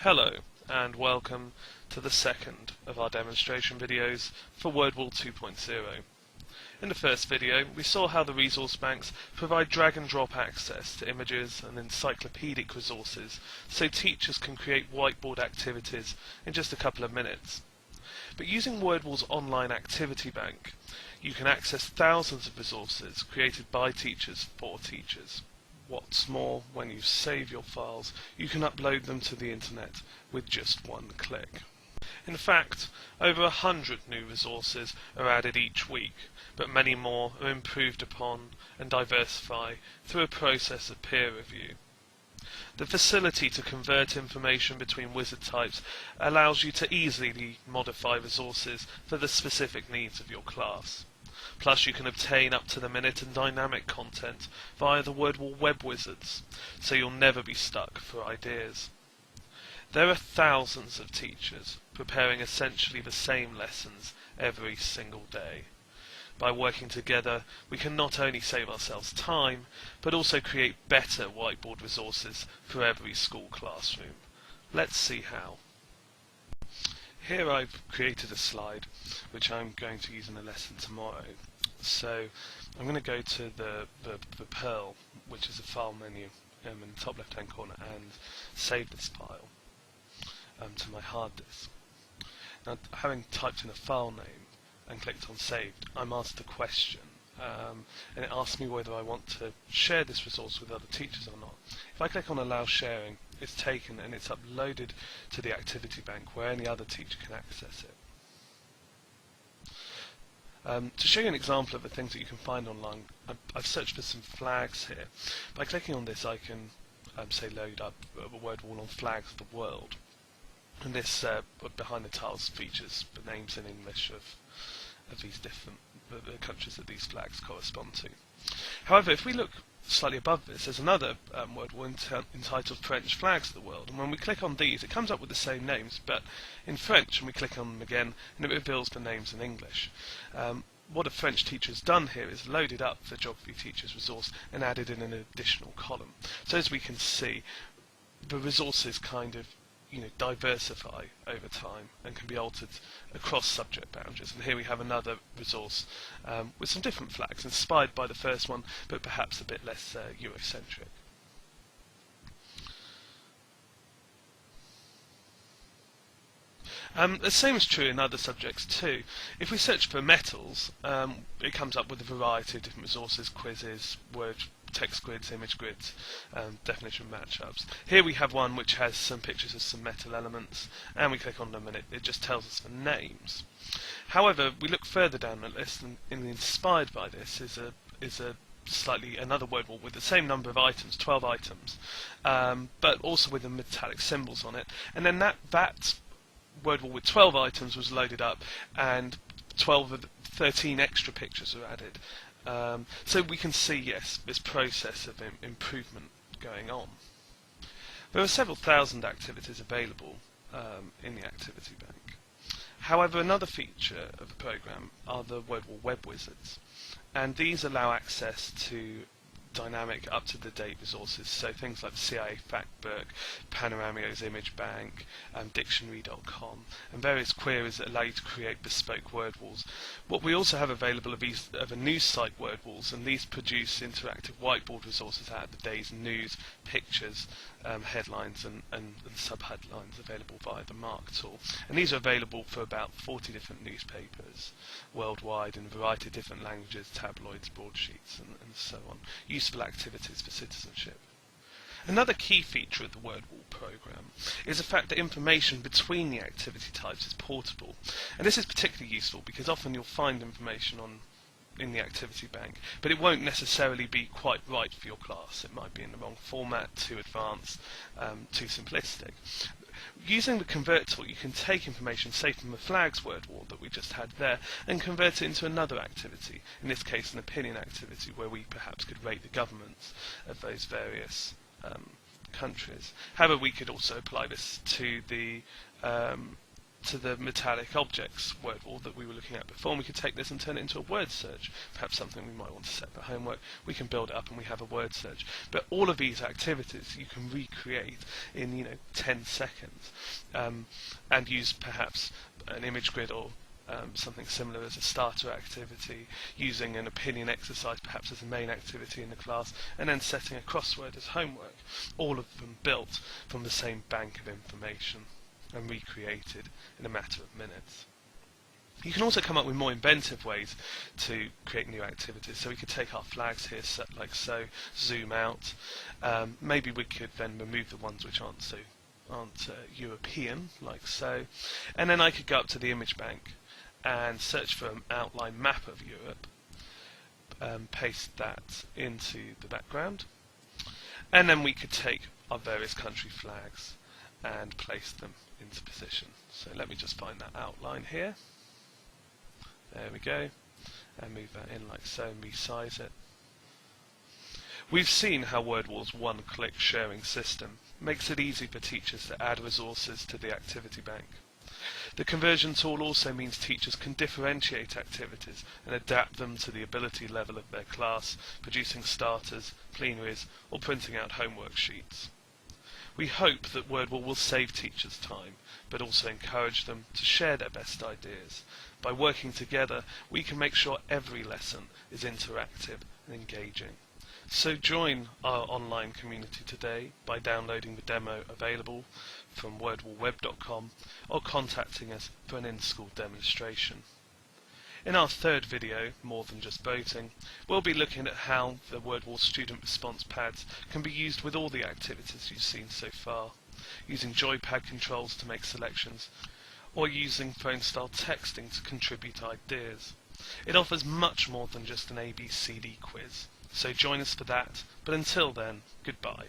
Hello and welcome to the second of our demonstration videos for WordWall 2.0. In the first video we saw how the resource banks provide drag and drop access to images and encyclopedic resources so teachers can create whiteboard activities in just a couple of minutes. But using WordWall's online activity bank, you can access thousands of resources created by teachers for teachers. What's more, when you save your files, you can upload them to the internet with just one click. In fact, over 100 new resources are added each week, but many more are improved upon and diversify through a process of peer review. The facility to convert information between wizard types allows you to easily modify resources for the specific needs of your class. Plus you can obtain up-to-the-minute and dynamic content via the WordWall web wizards, so you'll never be stuck for ideas. There are thousands of teachers preparing essentially the same lessons every single day. By working together, we can not only save ourselves time, but also create better whiteboard resources for every school classroom. Let's see how. Here I've created a slide which I'm going to use in a lesson tomorrow. So I'm going to go to the Perl, which is a file menu in the top left hand corner, and save this file to my hard disk. Now, having typed in a file name and clicked on saved, I'm asked a question, and it asks me whether I want to share this resource with other teachers or not. If I click on allow sharing, it's taken and it's uploaded to the activity bank where any other teacher can access it. To show you an example of the things that you can find online, I've searched for some flags here. By clicking on this I can say load up a WordWall on flags of the world. And this behind the tiles features the names in English of these different the countries that these flags correspond to. However, if we look slightly above this, there's another WordWall entitled French Flags of the World, and when we click on these it comes up with the same names, but in French, and we click on them again and it reveals the names in English. What a French teacher has done here is loaded up the geography teacher's resource and added in an additional column. So as we can see, the resources kind of diversify over time and can be altered across subject boundaries. And here we have another resource with some different flags, inspired by the first one, but perhaps a bit less Eurocentric. The same is true in other subjects too. If we search for metals, it comes up with a variety of different resources, quizzes, word text grids, image grids, definition matchups. Here we have one which has some pictures of some metal elements, and we click on them and it just tells us the names. However, we look further down the list, and inspired by this is a slightly another WordWall with the same number of items, 12 items, but also with the metallic symbols on it. And then that WordWall with 12 items was loaded up, and 13 extra pictures were added. So we can see, yes, this process of improvement going on. There are several thousand activities available in the activity bank. However, another feature of the program are the WordWall web wizards, and these allow access to dynamic, up-to-the-date resources, so things like the CIA Factbook, Panoramio's Image Bank, Dictionary.com, and various queries that allow you to create bespoke WordWalls. What we also have available are the news site WordWalls, and these produce interactive whiteboard resources out of the day's news, pictures, headlines and sub-headlines available via the Mark tool. And these are available for about 40 different newspapers worldwide in a variety of different languages, tabloids, broadsheets and so on. Useful activities for citizenship. Another key feature of the WordWall program is the fact that information between the activity types is portable. And this is particularly useful because often you'll find information in the activity bank, but it won't necessarily be quite right for your class. It might be in the wrong format, too advanced, too simplistic. Using the convert tool, you can take information, say from the flags WordWall that we just had there, and convert it into another activity, in this case an opinion activity where we perhaps could rate the governments of those various countries. However, we could also apply this to the to the metallic objects WordWall that we were looking at before, and we could take this and turn it into a word search. Perhaps something we might want to set for homework. We can build it up and we have a word search. But all of these activities you can recreate in 10 seconds, and use perhaps an image grid or something similar as a starter activity, using an opinion exercise perhaps as a main activity in the class, and then setting a crossword as homework, all of them built from the same bank of information and recreated in a matter of minutes. You can also come up with more inventive ways to create new activities. So we could take our flags here, like so, zoom out. Maybe we could then remove the ones which aren't European, like so, and then I could go up to the image bank and search for an outline map of Europe, paste that into the background, and then we could take our various country flags and place them into position. So let me just find that outline here. There we go, and move that in like so and resize it. We've seen how WordWall's one-click sharing system makes it easy for teachers to add resources to the activity bank. The conversion tool also means teachers can differentiate activities and adapt them to the ability level of their class, producing starters, plenaries, or printing out homework sheets. We hope that WordWall will save teachers time, but also encourage them to share their best ideas. By working together, we can make sure every lesson is interactive and engaging. So join our online community today by downloading the demo available from wordwallweb.com or contacting us for an in-school demonstration. In our third video, More Than Just Voting, we'll be looking at how the WordWall student response pads can be used with all the activities you've seen so far, using joypad controls to make selections, or using phone-style texting to contribute ideas. It offers much more than just an ABCD quiz. So join us for that, but until then, goodbye.